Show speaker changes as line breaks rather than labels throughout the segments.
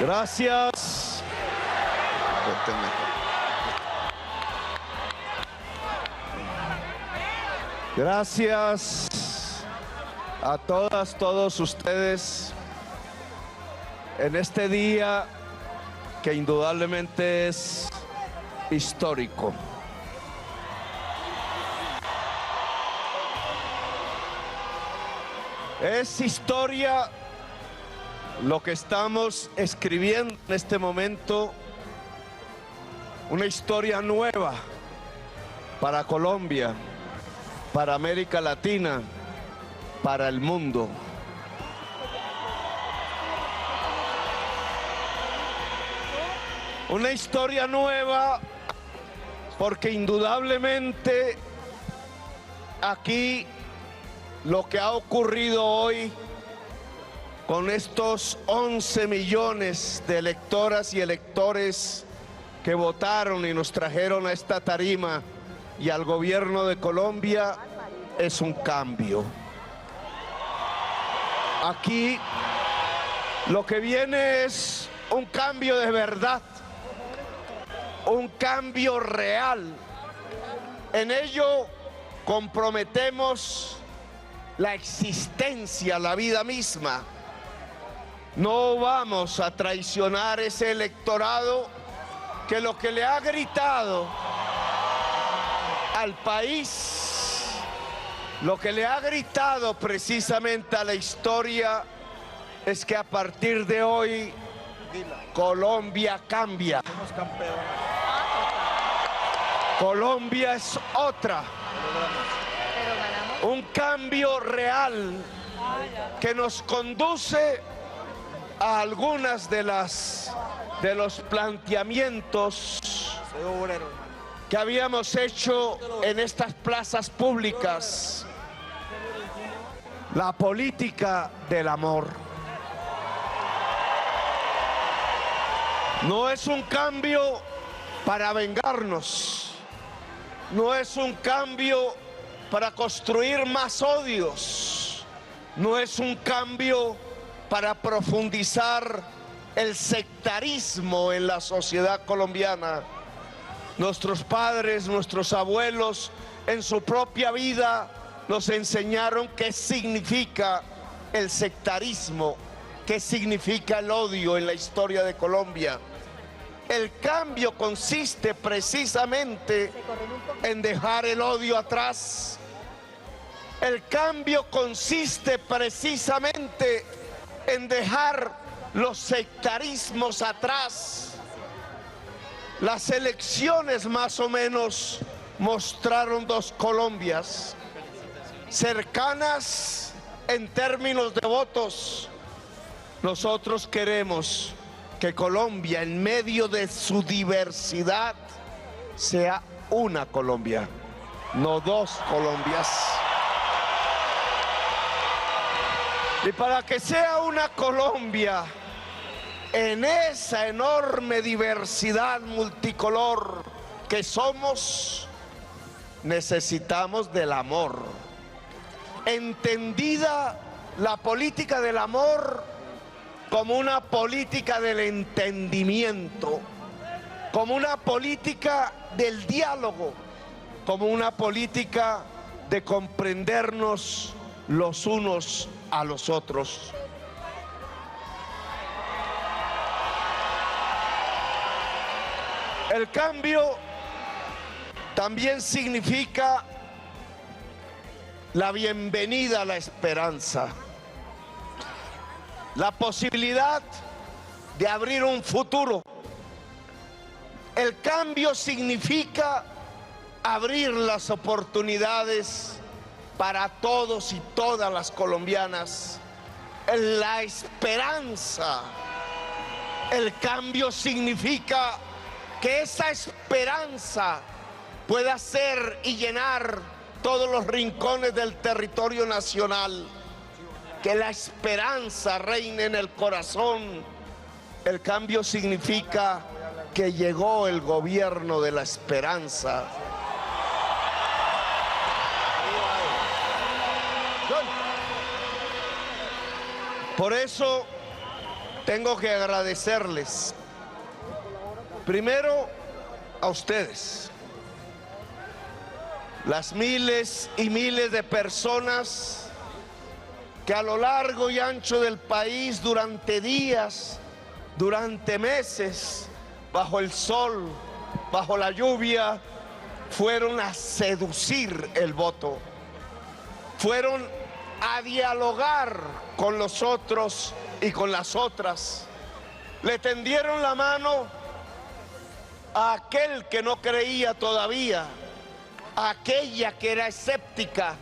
Gracias. Gracias a todas, todos ustedes en este día que indudablemente es histórico. Es historia lo que estamos escribiendo en este momento, una historia nueva para Colombia, para América Latina, para el mundo. Una historia nueva porque indudablemente aquí lo que ha ocurrido hoy con estos 11 millones de electoras y electores que votaron y nos trajeron a esta tarima y al gobierno de Colombia es un cambio. Aquí lo que viene es un cambio de verdad, un cambio real. En ello comprometemos la existencia, la vida misma. No vamos a traicionar ese electorado que lo que le ha gritado al país, lo que le ha gritado precisamente a la historia es que a partir de hoy Colombia cambia. Colombia es otra. Un cambio real que nos conduce a algunas de los planteamientos que habíamos hecho en estas plazas públicas. La política del amor. No es un cambio para vengarnos, no es un cambio para construir más odios, no es un cambio para profundizar el sectarismo en la sociedad colombiana. Nuestros padres, nuestros abuelos, en su propia vida nos enseñaron qué significa el sectarismo, qué significa el odio en la historia de Colombia. El cambio consiste precisamente en dejar el odio atrás. El cambio consiste precisamente en dejar los sectarismos atrás. Las elecciones más o menos mostraron dos Colombias cercanas en términos de votos. Nosotros queremos que Colombia, en medio de su diversidad, sea una Colombia, no dos Colombias. Y para que sea una Colombia, en esa enorme diversidad multicolor que somos, necesitamos del amor. Entendida la política del amor como una política del entendimiento, como una política del diálogo, como una política de comprendernos los unos a los otros. El cambio también significa la bienvenida a la esperanza, la posibilidad de abrir un futuro. El cambio significa abrir las oportunidades para todos y todas las colombianas. La esperanza. El cambio significa que esa esperanza pueda ser y llenar todos los rincones del territorio nacional. Que la esperanza reine en el corazón. El cambio significa que llegó el gobierno de la esperanza. Por eso tengo que agradecerles, primero a ustedes, las miles y miles de personas que a lo largo y ancho del país, durante días, durante meses, bajo el sol, bajo la lluvia, fueron a seducir el voto, fueron a dialogar con los otros y con las otras, le tendieron la mano a aquel que no creía todavía, a aquella que era escéptica,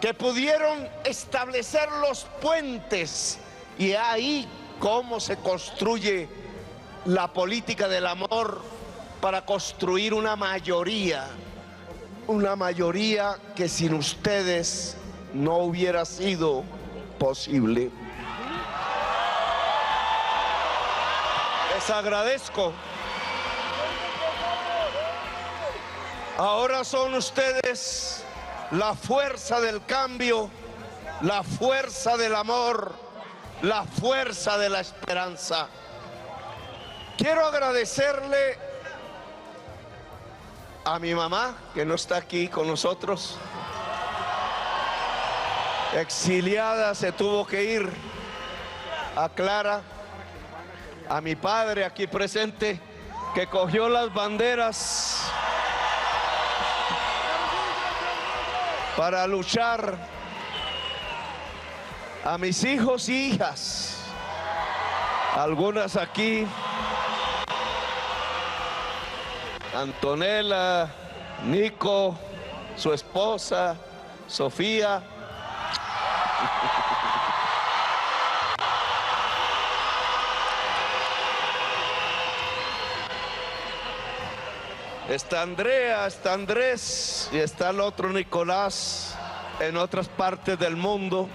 que pudieron establecer los puentes, y ahí cómo se construye la política del amor para construir una mayoría que sin ustedes no hubiera sido posible. Les agradezco. Ahora son ustedes la fuerza del cambio, la fuerza del amor, la fuerza de la esperanza. Quiero agradecerle a mi mamá, que no está aquí con nosotros, exiliada, se tuvo que ir, a Clara, a mi padre aquí presente, que cogió las banderas para luchar, a mis hijos y hijas, algunas aquí, Antonella, Nico, su esposa, Sofía. Está Andrea, está Andrés y está el otro Nicolás en otras partes del mundo.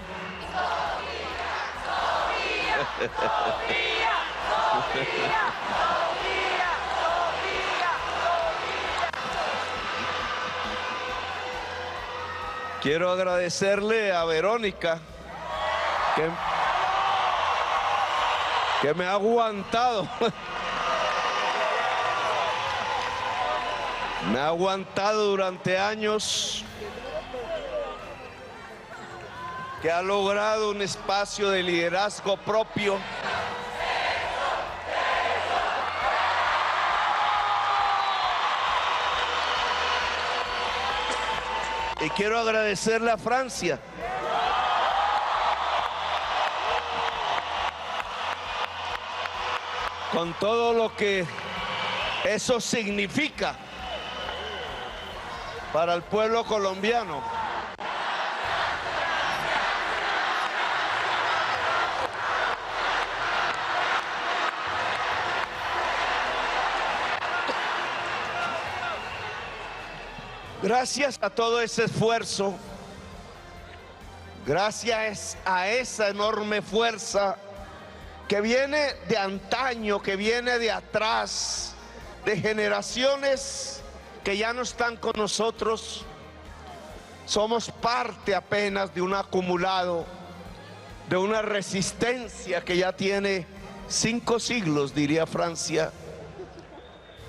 Quiero agradecerle a Verónica que me ha aguantado. Me ha aguantado durante años, que ha logrado un espacio de liderazgo propio. Y quiero agradecerle a Francia, con todo lo que eso significa para el pueblo colombiano. Gracias a todo ese esfuerzo, gracias a esa enorme fuerza que viene de antaño, que viene de atrás, de generaciones que ya no están con nosotros, somos parte apenas de un acumulado, de una resistencia que ya tiene 5 siglos, diría Francia,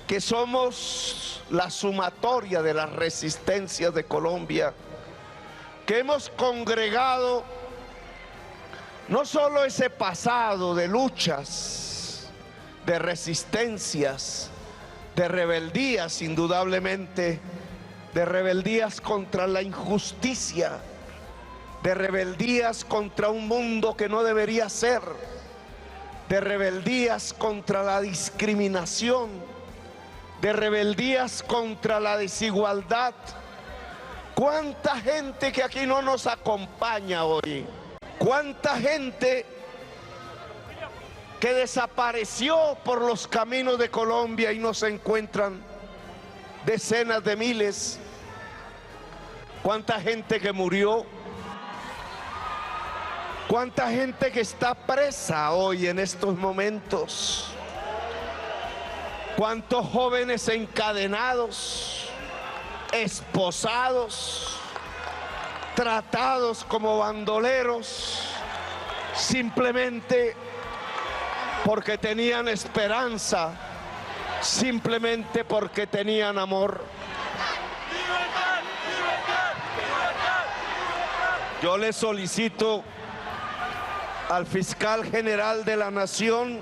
que somos la sumatoria de las resistencias de Colombia, que hemos congregado no solo ese pasado de luchas, de resistencias, de rebeldías, indudablemente, de rebeldías contra la injusticia, de rebeldías contra un mundo que no debería ser, de rebeldías contra la discriminación, de rebeldías contra la desigualdad. ¿Cuánta gente que aquí no nos acompaña hoy? ¿Cuánta gente que desapareció por los caminos de Colombia y no se encuentran? Decenas de miles. ¿Cuánta gente que murió? ¿Cuánta gente que está presa hoy en estos momentos? ¿Cuántos jóvenes encadenados, esposados, tratados como bandoleros, simplemente porque tenían esperanza, simplemente porque tenían amor. Yo le solicito al fiscal general de la Nación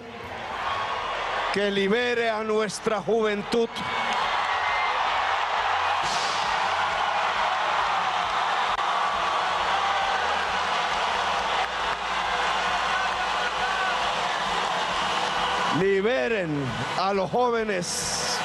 que libere a nuestra juventud. Liberen a los jóvenes.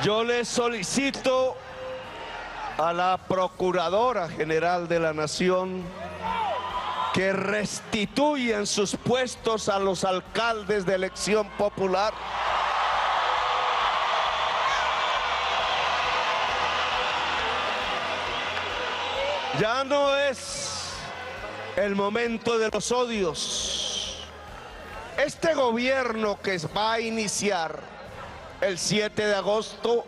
Yo le solicito a la Procuradora General de la Nación que restituyan sus puestos a los alcaldes de elección popular. Ya no es el momento de los odios. Este gobierno que va a iniciar el 7 de agosto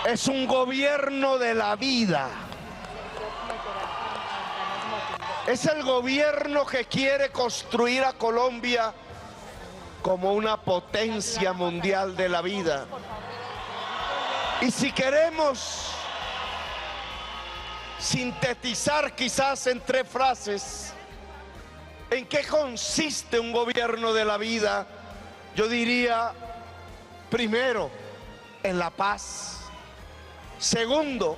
es un gobierno de la vida. Es el gobierno que quiere construir a Colombia como una potencia mundial de la vida. Y si queremos sintetizar quizás en 3 frases en qué consiste un gobierno de la vida, yo diría, primero, en la paz. Segundo,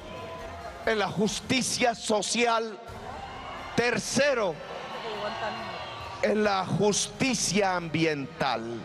en la justicia social. Tercero, en la justicia ambiental.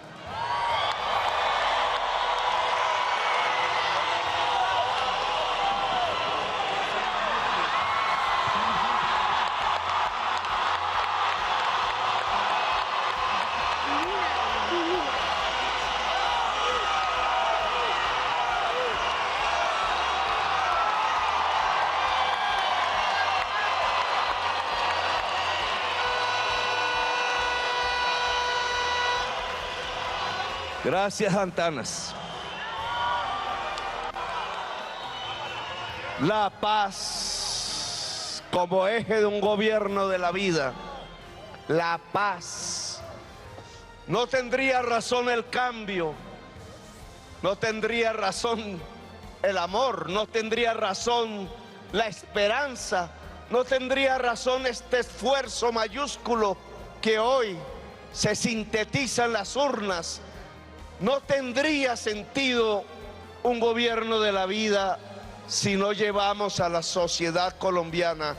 Gracias, Antanas. La paz como eje de un gobierno de la vida. La paz. No tendría razón el cambio. No tendría razón el amor. No tendría razón la esperanza. No tendría razón este esfuerzo mayúsculo que hoy se sintetiza en las urnas. No tendría sentido un gobierno de la vida si no llevamos a la sociedad colombiana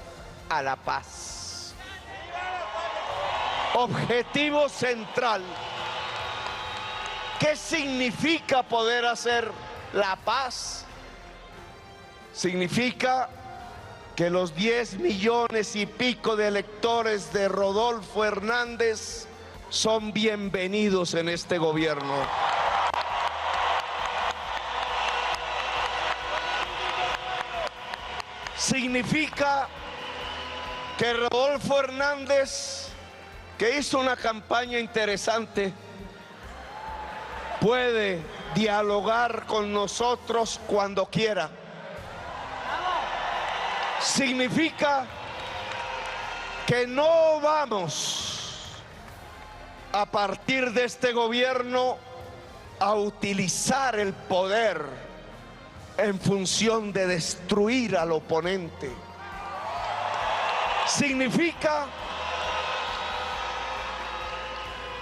a la paz. Objetivo central. ¿Qué significa poder hacer la paz? Significa que los 10 millones y pico de electores de Rodolfo Hernández son bienvenidos en este gobierno. Significa que Rodolfo Hernández, que hizo una campaña interesante, puede dialogar con nosotros cuando quiera. Significa que no vamos a partir de este gobierno a utilizar el poder en función de destruir al oponente. Significa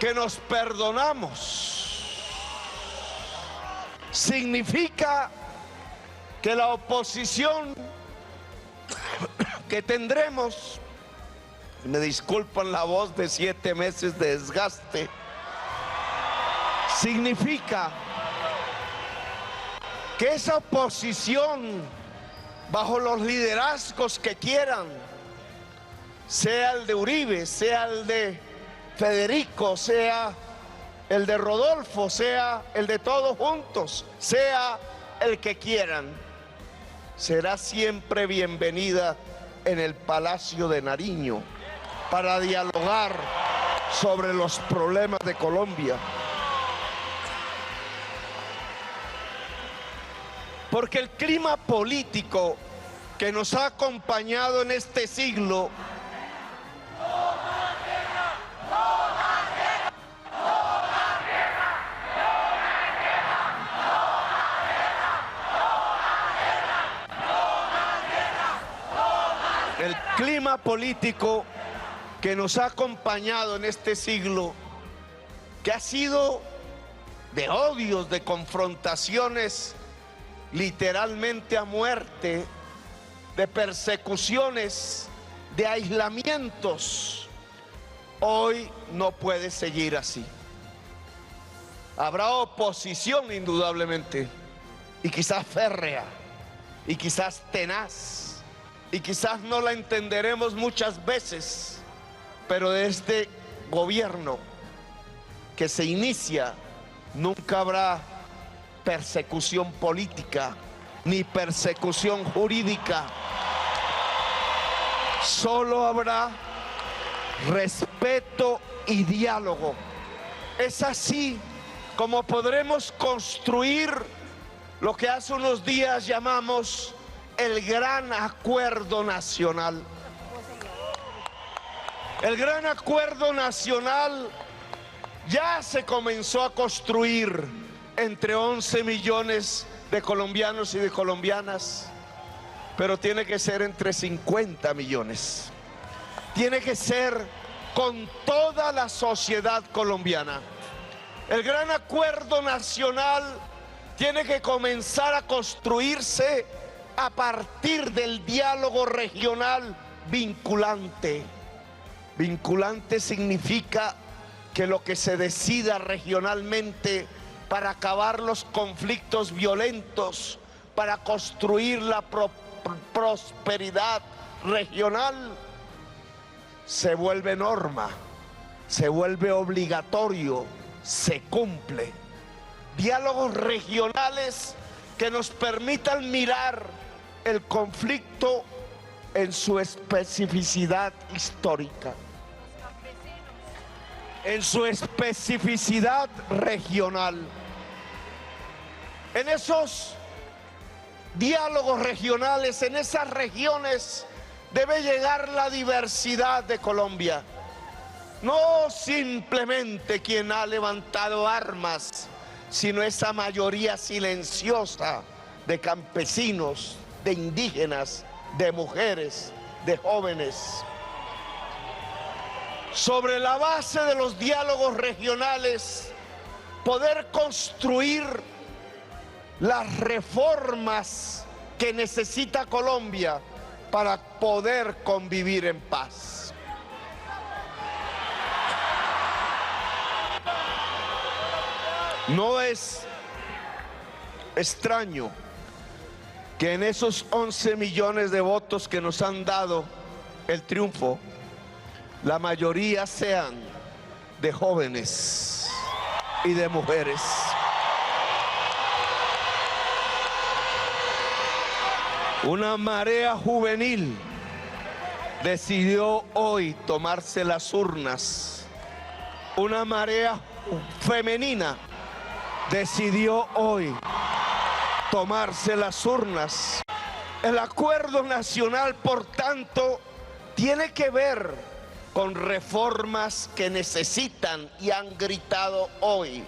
que nos perdonamos. Significa que la oposición que tendremos, me disculpan la voz de 7 meses de desgaste, significa que esa oposición, bajo los liderazgos que quieran, sea el de Uribe, sea el de Federico, sea el de Rodolfo, sea el de todos juntos, sea el que quieran, será siempre bienvenida en el Palacio de Nariño para dialogar sobre los problemas de Colombia. Porque el clima político que nos ha acompañado en este siglo que ha sido de odios, de confrontaciones literalmente a muerte, de persecuciones, de aislamientos, hoy no puede seguir así. Habrá oposición indudablemente, y quizás férrea, y quizás tenaz, y quizás no la entenderemos muchas veces, pero de este gobierno que se inicia nunca habrá persecución política ni persecución jurídica. Solo habrá respeto y diálogo. Es así como podremos construir lo que hace unos días llamamos el Gran Acuerdo Nacional. El Gran Acuerdo Nacional ya se comenzó a construir entre 11 millones de colombianos y de colombianas, pero tiene que ser entre 50 millones. Tiene que ser con toda la sociedad colombiana. El Gran Acuerdo Nacional tiene que comenzar a construirse a partir del diálogo regional vinculante. Vinculante significa que lo que se decida regionalmente para acabar los conflictos violentos, para construir la prosperidad regional, se vuelve norma, se vuelve obligatorio, se cumple. Diálogos regionales que nos permitan mirar el conflicto en su especificidad histórica, en su especificidad regional. En esos diálogos regionales, en esas regiones, debe llegar la diversidad de Colombia. No simplemente quien ha levantado armas, sino esa mayoría silenciosa de campesinos, de indígenas, de mujeres, de jóvenes. Sobre la base de los diálogos regionales, poder construir las reformas que necesita Colombia para poder convivir en paz. No es extraño que en esos 11 millones de votos que nos han dado el triunfo, la mayoría sean de jóvenes y de mujeres. Una marea juvenil decidió hoy tomarse las urnas. Una marea femenina decidió hoy tomarse las urnas. El acuerdo nacional, por tanto, tiene que ver con reformas que necesitan y han gritado hoy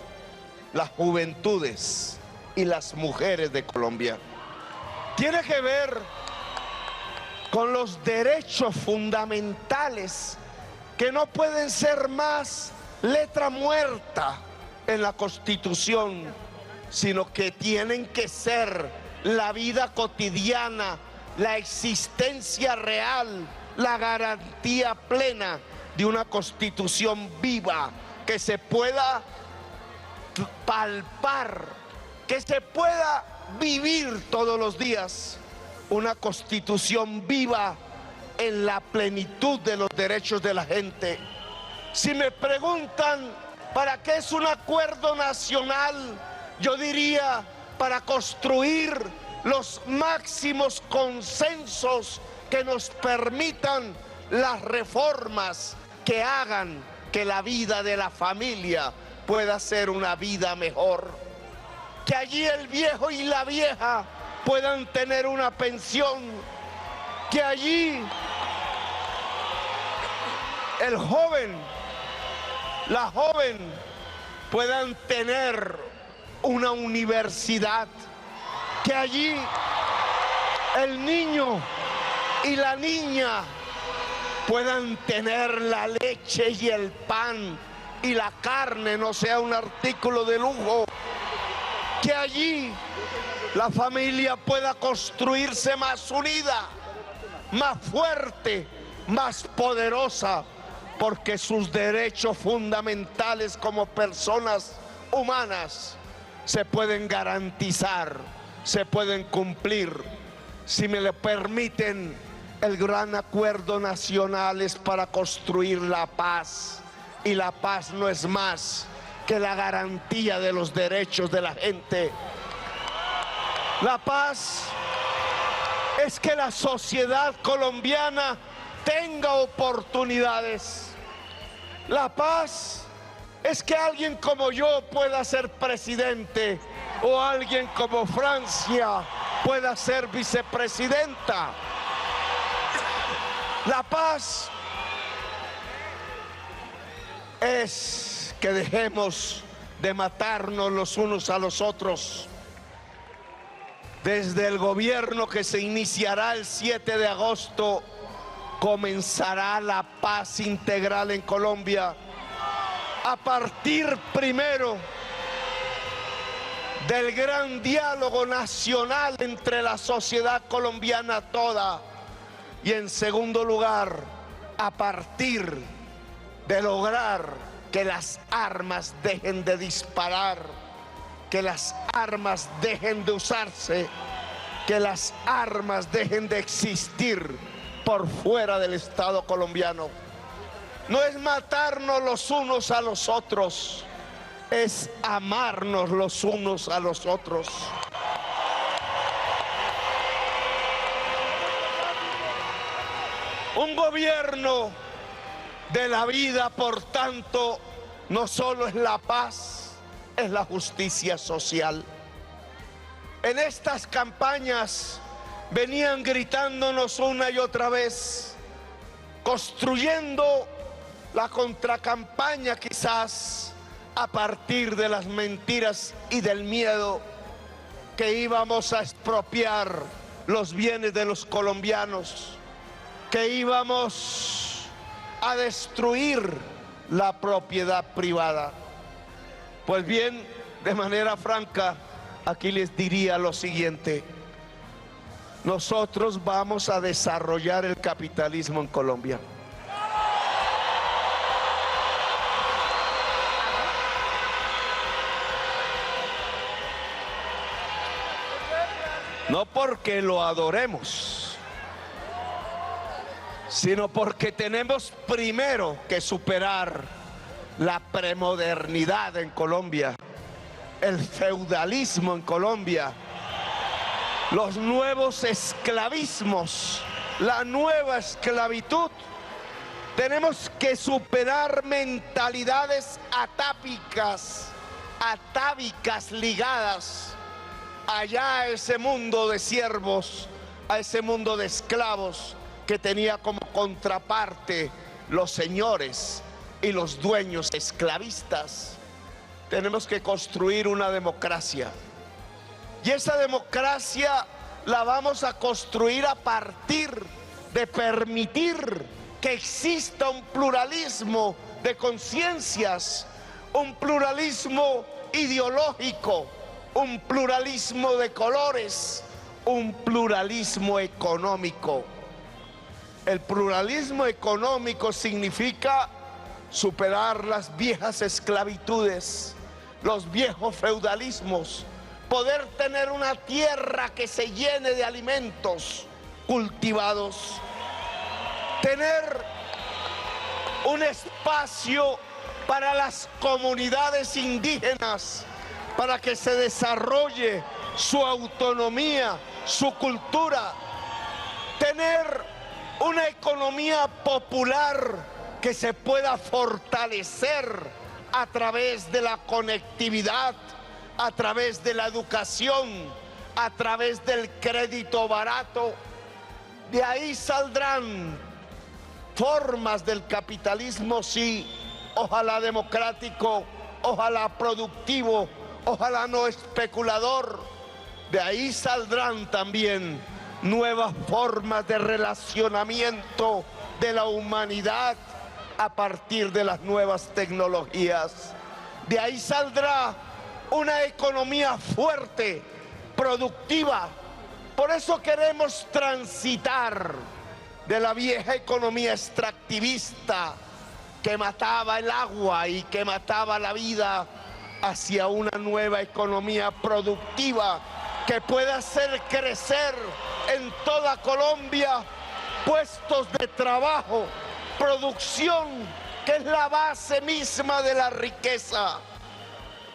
las juventudes y las mujeres de Colombia. Tiene que ver con los derechos fundamentales que no pueden ser más letra muerta en la Constitución, sino que tienen que ser la vida cotidiana, la existencia real, la garantía plena de una Constitución viva, que se pueda palpar, que se pueda vivir todos los días. Una Constitución viva en la plenitud de los derechos de la gente. Si me preguntan ¿para qué es un acuerdo nacional? Yo diría para construir los máximos consensos que nos permitan las reformas que hagan que la vida de la familia pueda ser una vida mejor. Que allí el viejo y la vieja puedan tener una pensión. Que allí el joven, la joven puedan tener una universidad. Que allí el niño y la niña puedan tener la leche y el pan y la carne no sea un artículo de lujo. Que allí la familia pueda construirse más unida, más fuerte, más poderosa, porque sus derechos fundamentales como personas humanas se pueden garantizar, se pueden cumplir. Si me lo permiten, el gran acuerdo nacional es para construir la paz, y la paz no es más que la garantía de los derechos de la gente. La paz es que la sociedad colombiana tenga oportunidades. La paz es que alguien como yo pueda ser presidente o alguien como Francia pueda ser vicepresidenta. La paz es que dejemos de matarnos los unos a los otros. Desde el gobierno que se iniciará el 7 de agosto, comenzará la paz integral en Colombia. A partir primero del gran diálogo nacional entre la sociedad colombiana toda. Y en segundo lugar, a partir de lograr que las armas dejen de disparar, que las armas dejen de usarse, que las armas dejen de existir por fuera del Estado colombiano. No es matarnos los unos a los otros, es amarnos los unos a los otros. Un gobierno de la vida, por tanto, no solo es la paz, es la justicia social. En estas campañas venían gritándonos una y otra vez, construyendo la contracampaña quizás a partir de las mentiras y del miedo, que íbamos a expropiar los bienes de los colombianos, que íbamos a destruir la propiedad privada. Pues bien, de manera franca, aquí les diría lo siguiente: nosotros vamos a desarrollar el capitalismo en Colombia. No porque lo adoremos, sino porque tenemos primero que superar la premodernidad en Colombia, el feudalismo en Colombia, los nuevos esclavismos, la nueva esclavitud. Tenemos que superar mentalidades atávicas ligadas allá a ese mundo de siervos, a ese mundo de esclavos que tenía como contraparte los señores y los dueños esclavistas. Tenemos que construir una democracia, y esa democracia la vamos a construir a partir de permitir que exista un pluralismo de conciencias, un pluralismo ideológico, un pluralismo de colores, un pluralismo económico. El pluralismo económico significa superar las viejas esclavitudes, los viejos feudalismos, poder tener una tierra que se llene de alimentos cultivados, tener un espacio para las comunidades indígenas, para que se desarrolle su autonomía su cultura, tener una economía popular que se pueda fortalecer a través de la conectividad, a través de la educación, a través del crédito barato. De ahí saldrán formas del capitalismo, sí, ojalá democrático, ojalá productivo, ojalá no especulador. De ahí saldrán también nuevas formas de relacionamiento de la humanidad a partir de las nuevas tecnologías. De ahí saldrá una economía fuerte, productiva. Por eso queremos transitar de la vieja economía extractivista que mataba el agua y que mataba la vida hacia una nueva economía productiva que pueda hacer crecer en toda Colombia puestos de trabajo, producción, que es la base misma de la riqueza.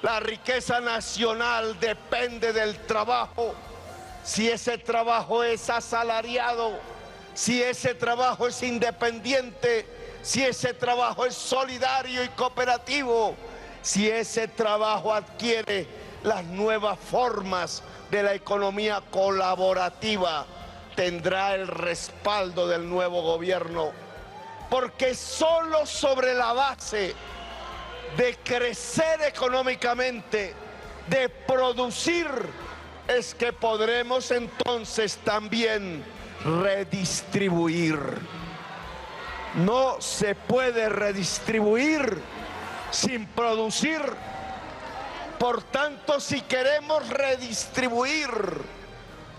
La riqueza nacional depende del trabajo. Si ese trabajo es asalariado, si ese trabajo es independiente, si ese trabajo es solidario y cooperativo, si ese trabajo adquiere las nuevas formas de la economía colaborativa, tendrá el respaldo del nuevo gobierno, porque solo sobre la base de crecer económicamente, de producir, es que podremos entonces también redistribuir. No se puede redistribuir sin producir. Por tanto, si queremos redistribuir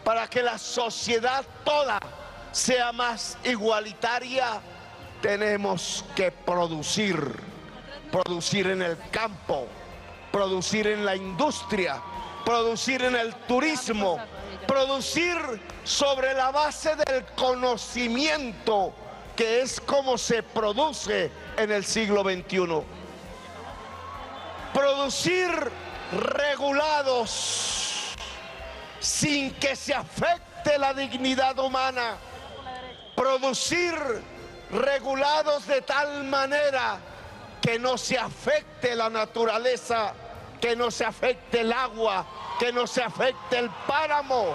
para que la sociedad toda sea más igualitaria, tenemos que producir. Producir en el campo, producir en la industria, producir en el turismo, producir sobre la base del conocimiento, que es como se produce en el siglo XXI. Producir regulados sin que se afecte la dignidad humana. Producir regulados de tal manera que no se afecte la naturaleza, que no se afecte el agua, que no se afecte el páramo,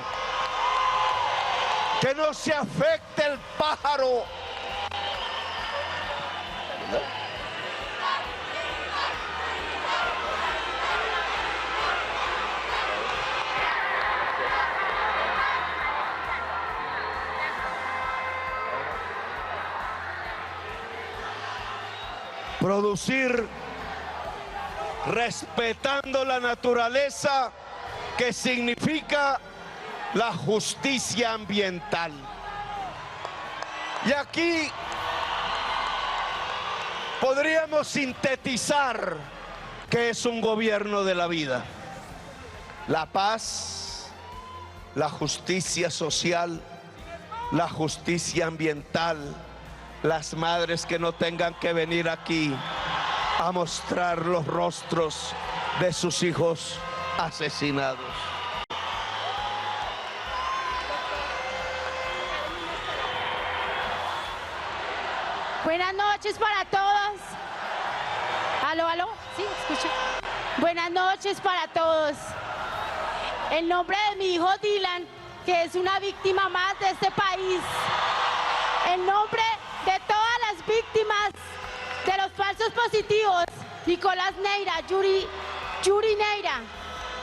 que no se afecte el pájaro. Producir respetando la naturaleza, que significa la justicia ambiental. Y aquí podríamos sintetizar qué es un gobierno de la vida: la paz, la justicia social, la justicia ambiental, las madres que no tengan que venir aquí a mostrar los rostros de sus hijos asesinados.
Buenas noches para todos. ¿Aló, aló? ¿Sí? ¿Escucha? Buenas noches para todos. En nombre de mi hijo Dylan, que es una víctima más de este país, en nombre de todas las víctimas de los falsos positivos, Nicolás Neira, Yuri Neira,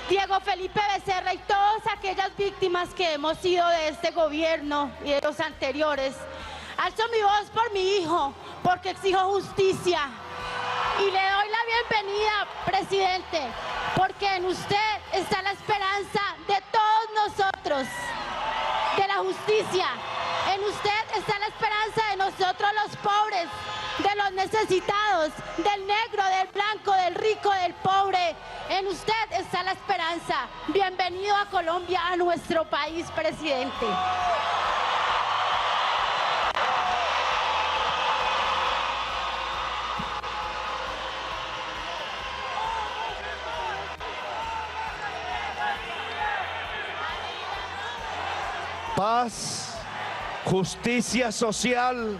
Diego Felipe Becerra y todas aquellas víctimas que hemos sido de este gobierno y de los anteriores, alzo mi voz por mi hijo, porque exijo justicia. Y le doy la bienvenida, presidente, porque en usted está la esperanza de todos nosotros, de la justicia. En usted está la esperanza de nosotros los pobres, de los necesitados, del negro, del blanco, del rico, del pobre. En usted está la esperanza. Bienvenido a Colombia, a nuestro país, presidente.
paz, justicia social,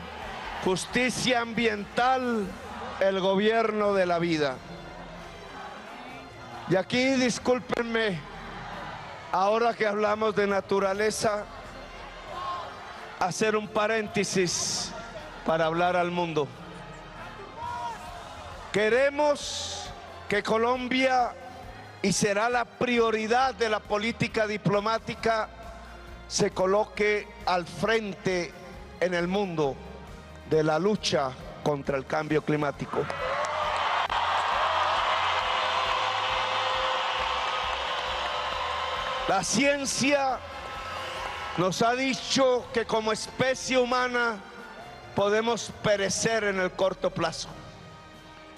justicia ambiental, el gobierno de la vida. Y aquí, discúlpenme, ahora que hablamos de naturaleza, hacer un paréntesis para hablar al mundo. Queremos que Colombia, y será la prioridad de la política diplomática, se coloque al frente en el mundo de la lucha contra el cambio climático. La ciencia nos ha dicho que como especie humana podemos perecer en el corto plazo,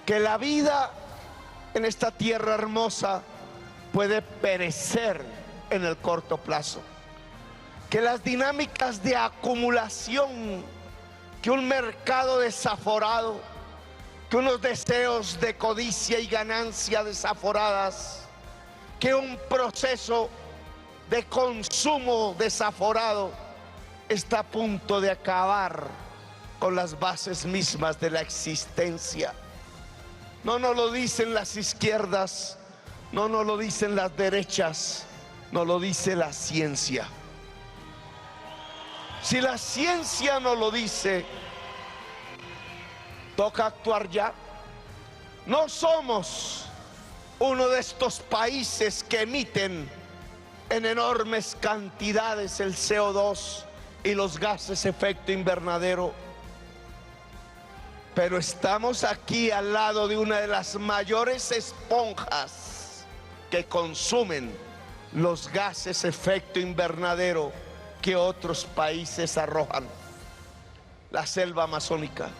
que la vida en esta tierra hermosa puede perecer en el corto plazo, que las dinámicas de acumulación, que un mercado desaforado, que unos deseos de codicia y ganancia desaforadas, que un proceso de consumo desaforado está a punto de acabar con las bases mismas de la existencia. No nos lo dicen las izquierdas, no nos lo dicen las derechas, nos lo dice la ciencia. Si la ciencia nos lo dice, toca actuar ya. No somos uno de estos países que emiten en enormes cantidades el CO2 y los gases efecto invernadero, pero estamos aquí al lado de una de las mayores esponjas que consumen los gases efecto invernadero que otros países arrojan: la selva amazónica.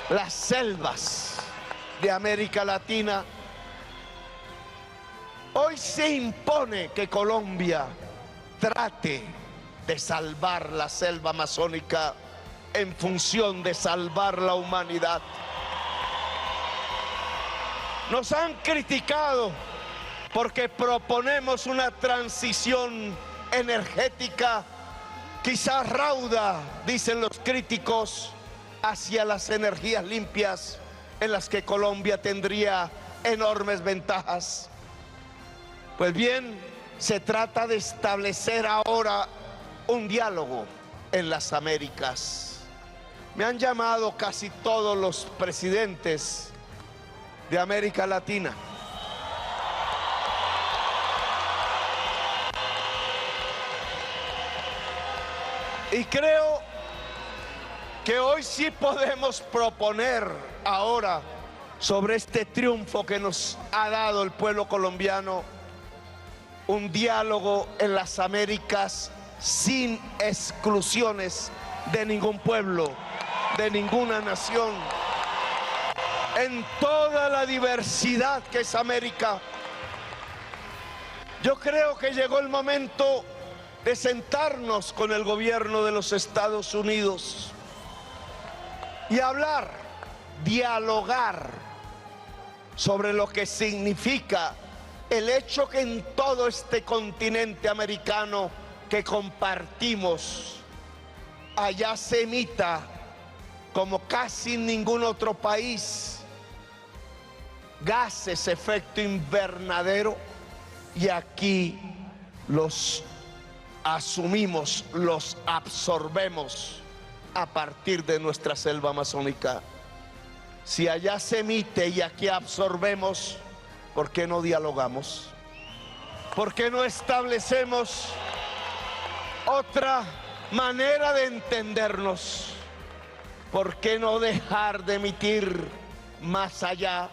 Las selvas de América Latina. Hoy se impone que Colombia trate de salvar la selva amazónica en función de salvar la humanidad. Nos han criticado porque proponemos una transición energética quizás rauda, dicen los críticos, hacia las energías limpias, en las que Colombia tendría enormes ventajas. Pues bien, se trata de establecer ahora un diálogo en las Américas. Me han llamado casi todos los presidentes de América Latina. Y creo que hoy sí podemos proponer ahora, sobre este triunfo que nos ha dado el pueblo colombiano, un diálogo en las Américas sin exclusiones de ningún pueblo, de ninguna nación, en toda la diversidad que es América. Yo creo que llegó el momento de sentarnos con el gobierno de los Estados Unidos y hablar, dialogar sobre lo que significa el hecho que en todo este continente americano que compartimos, allá se emita, como casi en ningún otro país, gases efecto invernadero, y aquí los asumimos, los absorbemos a partir de nuestra selva amazónica. Si allá se emite y aquí absorbemos, ¿por qué no dialogamos? ¿Por qué no establecemos otra manera de entendernos? ¿Por qué no dejar de emitir más allá?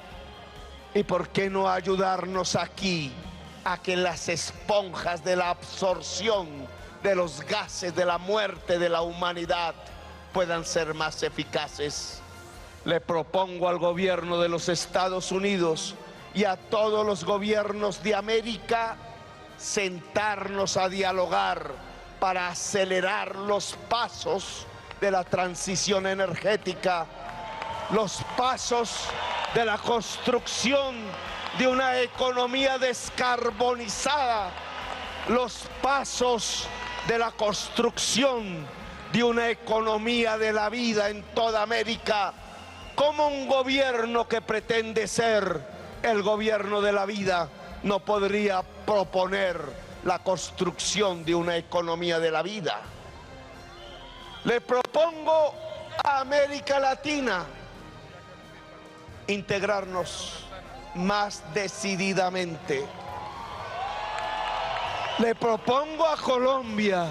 ¿Y por qué no ayudarnos aquí a que las esponjas de la absorción de los gases de la muerte de la humanidad puedan ser más eficaces? Le propongo al gobierno de los Estados Unidos y a todos los gobiernos de América sentarnos a dialogar para acelerar los pasos de la transición energética, los pasos de la construcción de una economía descarbonizada los pasos de la construcción de una economía de la vida en toda América, como un gobierno que pretende ser el gobierno de la vida no podría proponer la construcción de una economía de la vida. Le propongo a América Latina integrarnos más decididamente. Le propongo a Colombia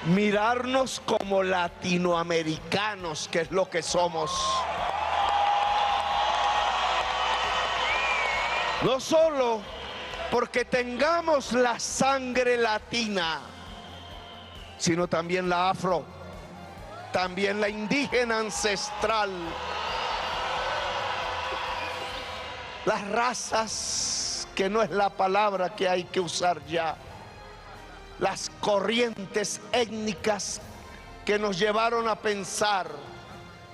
mirarnos como latinoamericanos, que es lo que somos. No solo porque tengamos la sangre latina, sino también la afro, también la indígena ancestral, las razas, que no es la palabra que hay que usar ya, las corrientes étnicas que nos llevaron a pensar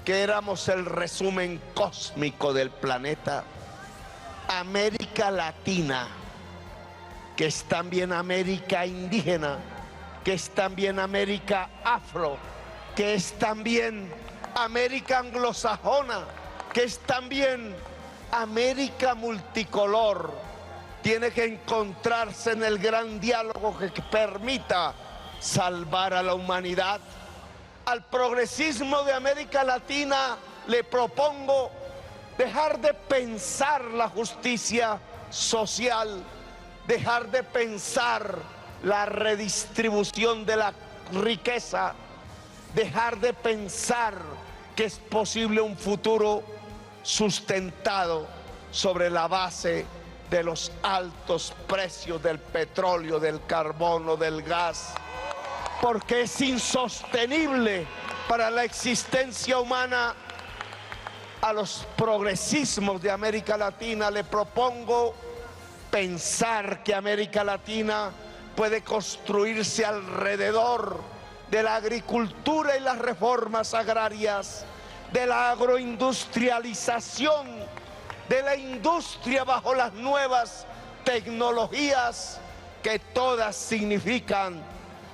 que éramos el resumen cósmico del planeta. América Latina, que es también América indígena, que es también América afro, que es también América anglosajona, que es también América multicolor, tiene que encontrarse en el gran diálogo que permita salvar a la humanidad. Al progresismo de América Latina le propongo dejar de pensar la justicia social, dejar de pensar la redistribución de la riqueza, dejar de pensar que es posible un futuro sustentado sobre la base de los altos precios del petróleo, del carbono, del gas, porque es insostenible para la existencia humana. A los progresismos de América Latina le propongo pensar que América Latina puede construirse alrededor de la agricultura y las reformas agrarias, de la agroindustrialización, de la industria bajo las nuevas tecnologías, que todas significan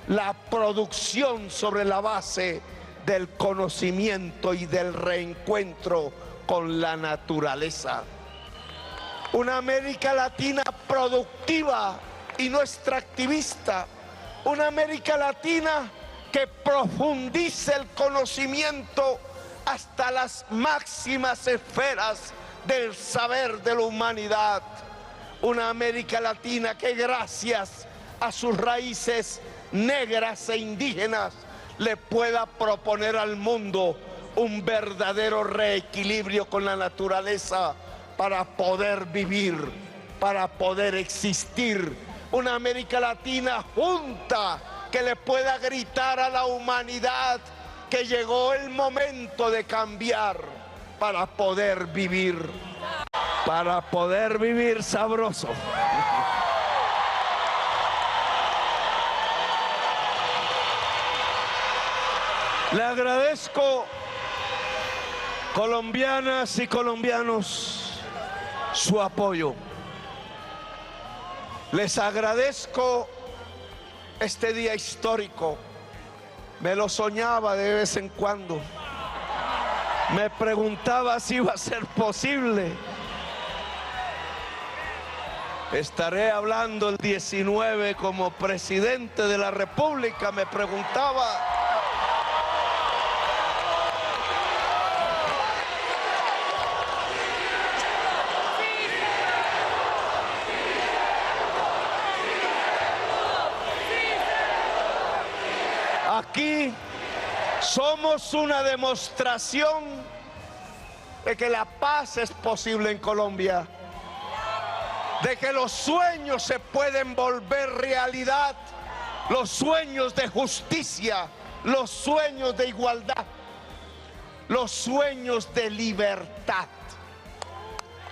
la producción sobre la base del conocimiento y del reencuentro con la naturaleza. Una América Latina productiva y no extractivista, una América Latina que profundice el conocimiento hasta las máximas esferas del saber de la humanidad. Una América Latina que gracias a sus raíces negras e indígenas le pueda proponer al mundo un verdadero reequilibrio con la naturaleza para poder vivir, para poder existir. Una América Latina junta que le pueda gritar a la humanidad que llegó el momento de cambiar para poder vivir sabroso. Le agradezco, colombianas y colombianos, su apoyo. Les agradezco este día histórico. Me lo soñaba de vez en cuando. Me preguntaba si iba a ser posible. Estaré hablando el 19 como presidente de la República, me preguntaba. Aquí somos una demostración de que la paz es posible en Colombia, de que los sueños se pueden volver realidad, los sueños de justicia, los sueños de igualdad, los sueños de libertad.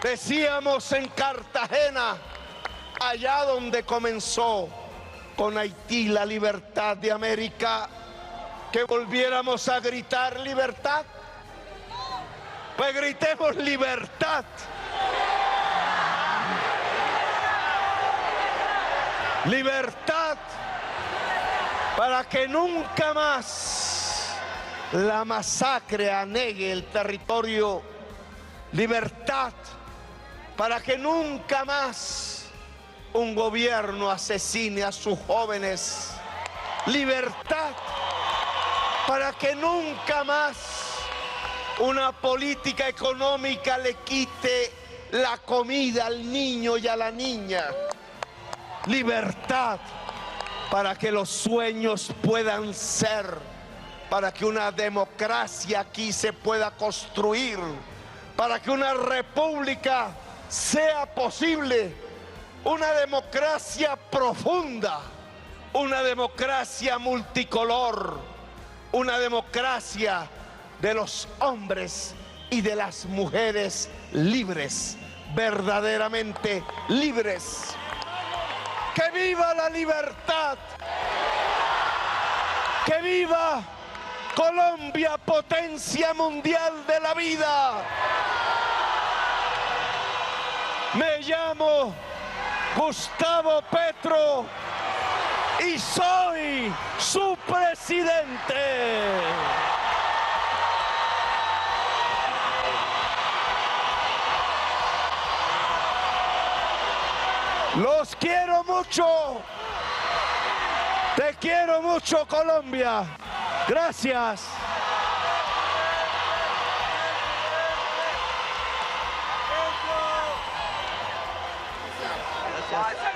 Decíamos en Cartagena, allá donde comenzó con Haití la libertad de América, que volviéramos a gritar libertad. Pues gritemos libertad. Libertad para que nunca más la masacre anegue el territorio. Libertad para que nunca más un gobierno asesine a sus jóvenes. Libertad para que nunca más una política económica le quite la comida al niño y a la niña. Libertad para que los sueños puedan ser, para que una democracia aquí se pueda construir, para que una república sea posible, una democracia profunda, una democracia multicolor, una democracia de los hombres y de las mujeres libres, verdaderamente libres. ¡Que viva la libertad! ¡Que viva Colombia, potencia mundial de la vida! Me llamo Gustavo Petro y soy su presidente. Los quiero mucho. Te quiero mucho, Colombia. Gracias.
Gracias.